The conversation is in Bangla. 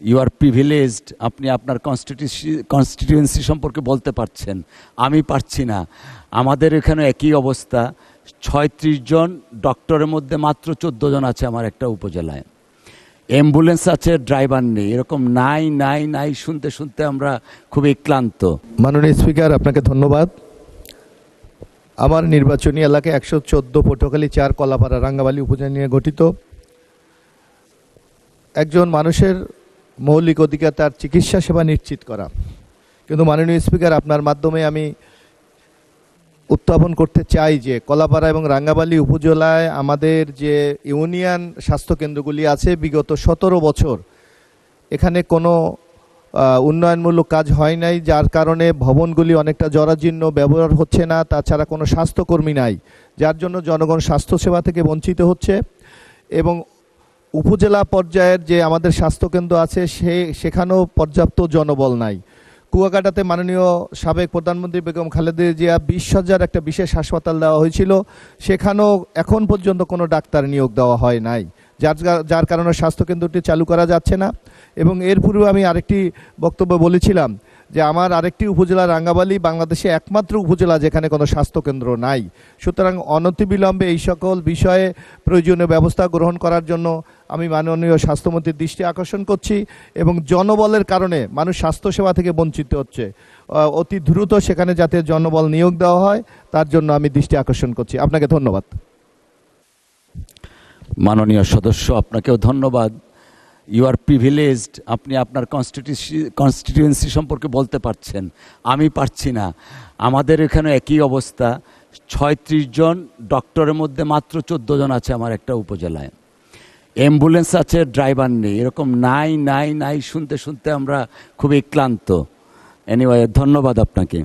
ইউ আর প্রিভিলেজড, আপনি আপনার কনস্টিটিউয়েন্সি সম্পর্কে বলতে পারছেন, আমি পারছি না। আমাদের এখানে একই অবস্থা, ৩৬ জন ডক্টরের মধ্যে মাত্র ১৪ জন আছে আমার একটা উপজেলায়। অ্যাম্বুলেন্স আছে, ড্রাইভার নেই। এরকম নাই নাই নাই শুনতে শুনতে আমরা খুবই ক্লান্ত। মাননীয় স্পিকার, আপনাকে ধন্যবাদ। আমার নির্বাচনী এলাকা ১১৪ পটুয়াখালী ৪ কলাপাড়া রাঙ্গাবালী উপজেলা নিয়ে গঠিত। একজন মানুষের মৌলিক অধিকার তার চিকিৎসা সেবা নিশ্চিত করা, কিন্তু মাননীয় স্পিকার, আপনার মাধ্যমে আমি উত্থাপন করতে চাই যে কলাপাড়া এবং রাঙ্গাবালী উপজেলায় আমাদের যে ইউনিয়ন স্বাস্থ্যকেন্দ্রগুলি আছে, বিগত ১৭ বছর এখানে কোনো উন্নয়নমূলক কাজ হয় নাই, যার কারণে ভবনগুলি অনেকটা জরাজীর্ণ, ব্যবহার হচ্ছে না। তাছাড়া কোনো স্বাস্থ্যকর্মী নাই, যার জন্য জনগণ স্বাস্থ্যসেবা থেকে বঞ্চিত হচ্ছে। এবং উপজেলা পর্যায়ের যে আমাদের স্বাস্থ্যকেন্দ্র আছে সেখানেও পর্যাপ্ত জনবল নাই। কুয়াকাটাতে মাননীয় সাবেক প্রধানমন্ত্রী বেগম খালেদা জিয়া ২০ শয্যার একটা বিশেষ হাসপাতাল দেওয়া হয়েছিল, সেখানেও এখন পর্যন্ত কোনো ডাক্তার নিয়োগ দেওয়া হয় নাই, যার কারণে স্বাস্থ্যকেন্দ্রটি চালু করা যাচ্ছে না। এবং এর পূর্বে আমি আরেকটি বক্তব্য বলেছিলাম যে আমার আরেকটি উপজেলা রাঙ্গাবালী বাংলাদেশে একমাত্র উপজেলা যেখানে কোনো স্বাস্থ্যকেন্দ্র নাই। সুতরাং অনতিবিলম্বে এই সকল বিষয়ে প্রয়োজনীয় ব্যবস্থা গ্রহণ করার জন্য আমি মাননীয় স্বাস্থ্যমন্ত্রীর দৃষ্টি আকর্ষণ করছি। এবং জনবলের কারণে মানুষ স্বাস্থ্যসেবা থেকে বঞ্চিত হচ্ছে, অতি দ্রুত সেখানে যাতে জনবল নিয়োগ দেওয়া হয় তার জন্য আমি দৃষ্টি আকর্ষণ করছি। আপনাকে ধন্যবাদ। মাননীয় সদস্য, আপনাকেও ধন্যবাদ। ইউ আর প্রিভিলেজড, আপনি আপনার কনস্টিটিউয়েন্সি সম্পর্কে বলতে পারছেন, আমি পারছি না। আমাদের এখানে একই অবস্থা, ৩৬ জন ডক্টরের মধ্যে মাত্র ১৪ জন আছে আমার একটা উপজেলায়। অ্যাম্বুলেন্স আছে, ড্রাইভার নেই। এরকম নাই নাই নাই শুনতে শুনতে আমরা খুবই ক্লান্ত। এনিওয়ে, ধন্যবাদ আপনাকে।